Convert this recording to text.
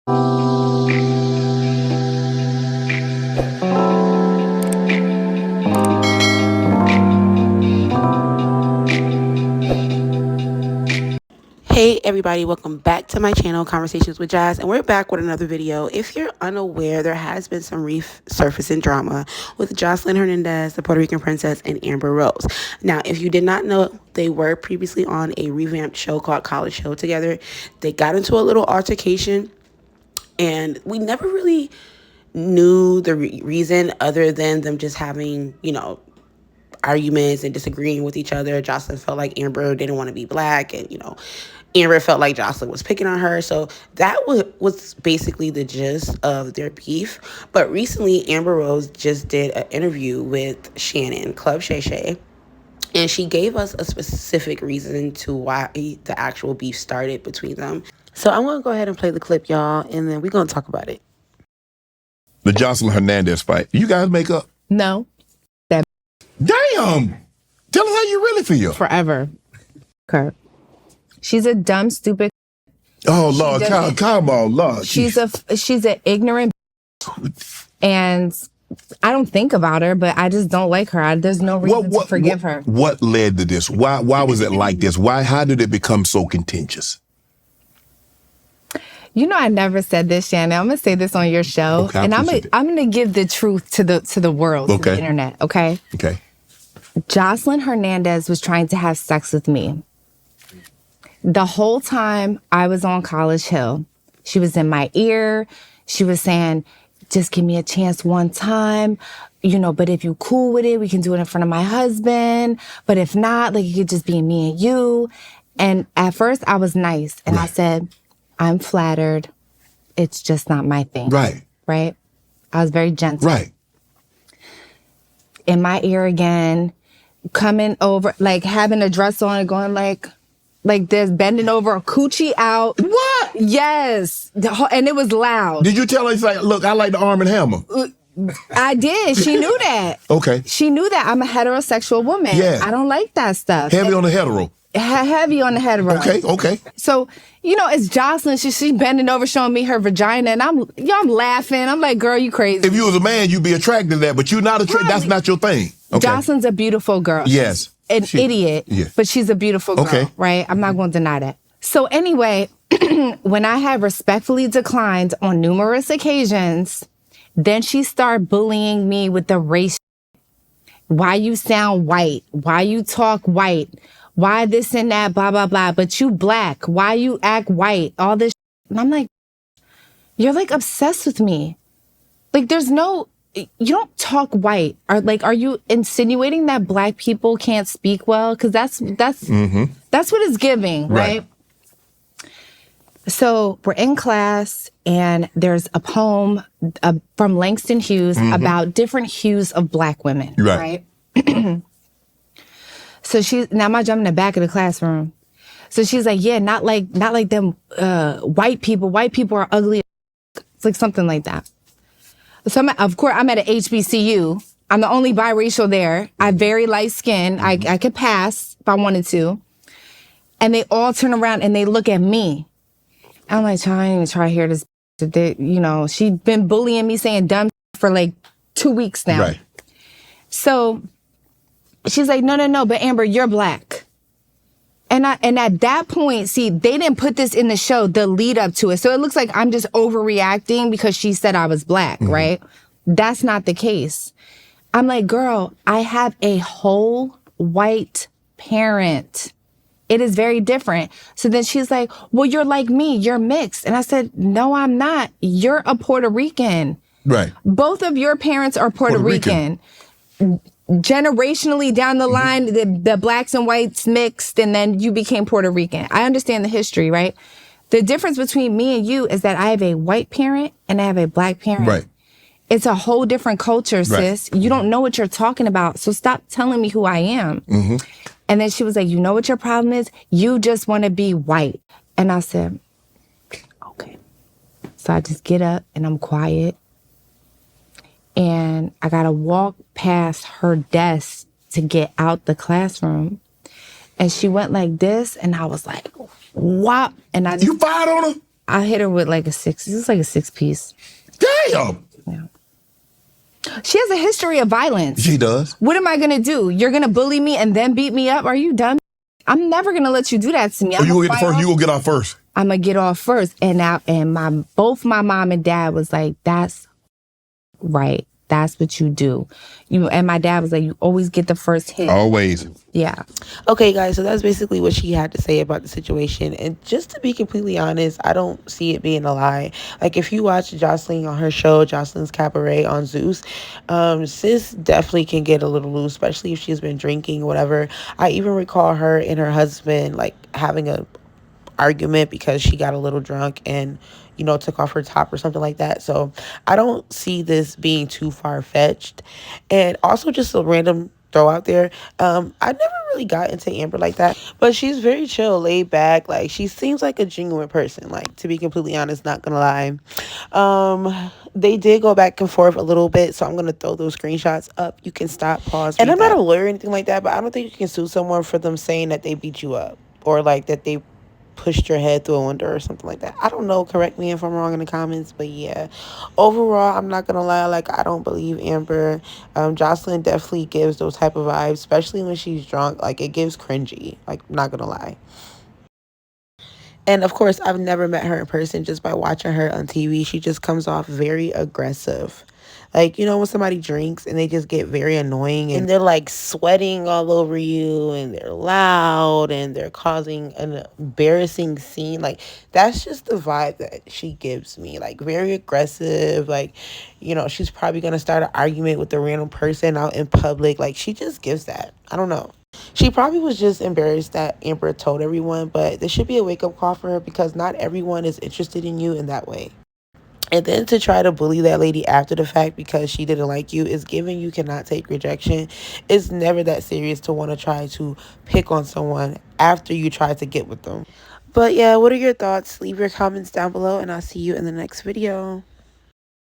Hey everybody, welcome back to my channel, Conversations with Jazz, and we're back with another video. If you're unaware, there has been some resurfacing drama with Joseline Hernandez, the Puerto Rican princess, and Amber Rose. Now, if you did not know, they were previously on a revamped show called College Show together. They got into a little altercation, and we never really knew the reason other than them just having, arguments and disagreeing with each other. Joseline felt like Amber didn't want to be black, and Amber felt like Joseline was picking on her. So that was basically the gist of their beef. But recently, Amber Rose just did an interview with Shannon, Club Shay Shay, and she gave us a specific reason to why the actual beef started between them. So I'm going to go ahead and play the clip, y'all, and then we're going to talk about it. The Joseline Hernandez fight. You guys make up? No. Damn! Tell us how you really feel. Forever. Okay. She's a dumb, stupid. Oh, Lord, come on, Lord. She's an ignorant, and I don't think about her, but I just don't like her. There's no reason to forgive her. What led to this? Why was it like this? How did it become so contentious? You know, I never said this, Shannon. I'm gonna say this on your show, okay, and I'm gonna give the truth to the world, to the internet. Okay. Okay. Joseline Hernandez was trying to have sex with me. The whole time I was on College Hill, she was in my ear. She was saying, just give me a chance one time, but if you cool with it, we can do it in front of my husband. But if not, like, it could just be me and you. And at first I was nice. And I said, I'm flattered. It's just not my thing. Right. Right? I was very gentle. Right. In my ear again, coming over, like having a dress on and going like this, bending over, a coochie out. What? Yes. And it was loud. Did you tell her, like, look, I like the Arm & Hammer? I did. She knew that. Okay. She knew that I'm a heterosexual woman. Yeah. I don't like that stuff. Heavy on the hetero. Heavy on the hetero. Okay. So, it's Joseline. She bending over, showing me her vagina, and I'm laughing. I'm like, girl, you crazy. If you was a man, you'd be attracted to that, but you're not attracted. That's not your thing. Okay. Joseline's a beautiful girl. Yes. An idiot, but she's a beautiful girl, right? I'm not going to deny that. So anyway, when I had respectfully declined on numerous occasions, then she started bullying me with the race. Why you sound white? Why you talk white? Why this and that, blah, blah, blah. But you black. Why you act white? All this. And I'm like, you're like obsessed with me. Like you don't talk white. Are you insinuating that black people can't speak well? Because that's what it's giving, right? So we're in class, and there's a poem from Langston Hughes about different hues of black women, right? So now I'm jumping in the back of the classroom. So she's like, yeah, not like them white people. White people are ugly. It's like something like that. So of course, I'm at an HBCU. I'm the only biracial there. I have very light skin. I could pass if I wanted to. And they all turn around and they look at me. I'm like, I ain't even try to hear this. She'd been bullying me, saying dumb for like 2 weeks now. Right. So she's like, no, but Amber, you're black. And at that point, see, they didn't put this in the show, the lead up to it. So it looks like I'm just overreacting because she said I was black, right? That's not the case. I'm like, girl, I have a whole white parent. It is very different. So then she's like, well, you're like me. You're mixed. And I said, no, I'm not. You're a Puerto Rican. Right. Both of your parents are Puerto Rican. Generationally down the line, the blacks and whites mixed, and then you became Puerto Rican. I understand the history, right? The difference between me and you is that I have a white parent and I have a black parent. Right. It's a whole different culture, sis. You don't know what you're talking about, so stop telling me who I am. And then she was like, you know what your problem is? You just want to be white. And I said, okay. So I just get up and I'm quiet. And I got to walk past her desk to get out the classroom. And she went like this, and I was like, "Whop!" And You fired on her? I hit her with like a 6. This is like a 6-piece. Damn. Yeah. She has a history of violence. She does. What am I gonna do? You're gonna bully me and then beat me up? Are you dumb? I'm never gonna let you do that to me. Oh, you gonna get the first? You gonna get off first? I'm gonna get off first. And both my mom and dad was like, that's right. That's what you do. And my dad was like, you always get the first hit. Always. Yeah. Okay, guys, so that's basically what she had to say about the situation. And just to be completely honest, I don't see it being a lie. Like, if you watch Joseline on her show, Joseline's Cabaret on Zeus, sis definitely can get a little loose, especially if she's been drinking or whatever. I even recall her and her husband, like, having a argument because she got a little drunk and, you know, took off her top or something like that. So I don't see this being too far-fetched. And also, just a random throw out there, I never really got into Amber like that, but she's very chill, laid back. Like, she seems like a genuine person, like, to be completely honest, not gonna lie. They did go back and forth a little bit, so I'm gonna throw those screenshots up. You can stop, pause, and I'm not a lawyer or anything like that, but I don't think you can sue someone for them saying that they beat you up or like that they pushed your head through a window or something like that. I don't know. Correct me if I'm wrong in the comments. But yeah, overall, I'm not gonna lie. Like, I don't believe Amber. Joseline definitely gives those type of vibes, especially when she's drunk. Like, it gives cringy. Like, not gonna lie. And of course, I've never met her in person. Just by watching her on TV, she just comes off very aggressive. Like, you know, when somebody drinks and they just get very annoying and they're like sweating all over you and they're loud and they're causing an embarrassing scene. Like, that's just the vibe that she gives me. Like, very aggressive. Like, you know, she's probably going to start an argument with a random person out in public. Like, she just gives that. I don't know. She probably was just embarrassed that Amber told everyone, but this should be a wake-up call for her because not everyone is interested in you in that way. And then to try to bully that lady after the fact because she didn't like you is giving you cannot take rejection. It's never that serious to want to try to pick on someone after you try to get with them. But yeah, what are your thoughts? Leave your comments down below and I'll see you in the next video.